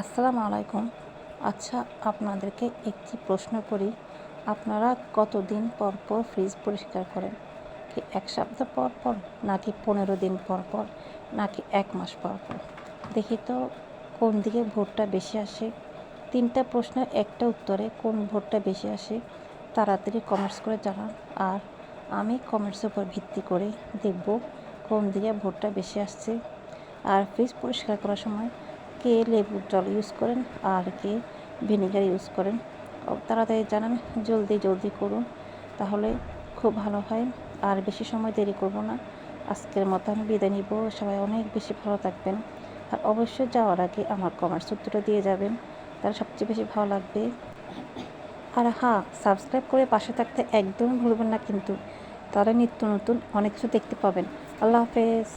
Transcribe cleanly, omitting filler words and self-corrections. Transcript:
আসসালামু আলাইকুম। আচ্ছা, আপনাদেরকে একটি প্রশ্ন করি। আপনারা কতদিন পর পর ফ্রিজ পরিষ্কার করেন? কি ১ সপ্তাহ পর পর, নাকি ১৫ দিন পর পর, নাকি ১ মাস পর পর? দেখি তো কোন দিকে ভোটটা বেশি আসে। ৩টা প্রশ্নের একটা উত্তরে কোন ভোটটা বেশি আসে তাড়াতাড়ি কমেন্টস করে জানান। আর আমি কমেন্টসের উপর ভিত্তি করে দেখব কোন দিকে ভোটটা বেশি আসছে। আর ফ্রিজ পরিষ্কার করার সময় কে লেবুর জল ইউজ করেন আর কে ভিনেগার ইউজ করেন, তাড়াতাড়ি জানান। জলদি করুন, তাহলে খুব ভালো হয়। আর বেশি সময় দেরি করব না। আজকের মতো আমি বিদায় নিব। সবাই অনেক বেশি ভালো থাকবেন। আর অবশ্যই যাওয়ার আগে আমার কমেন্টস উত্তরটা দিয়ে যাবেন, তাহলে সবচেয়ে বেশি ভালো লাগবে। আর হ্যাঁ, সাবস্ক্রাইব করে পাশে থাকতে একদমই ভুলবেন না কিন্তু, তাহলে নিত্য নতুন অনেক কিছু দেখতে পাবেন। আল্লাহ হাফেজ।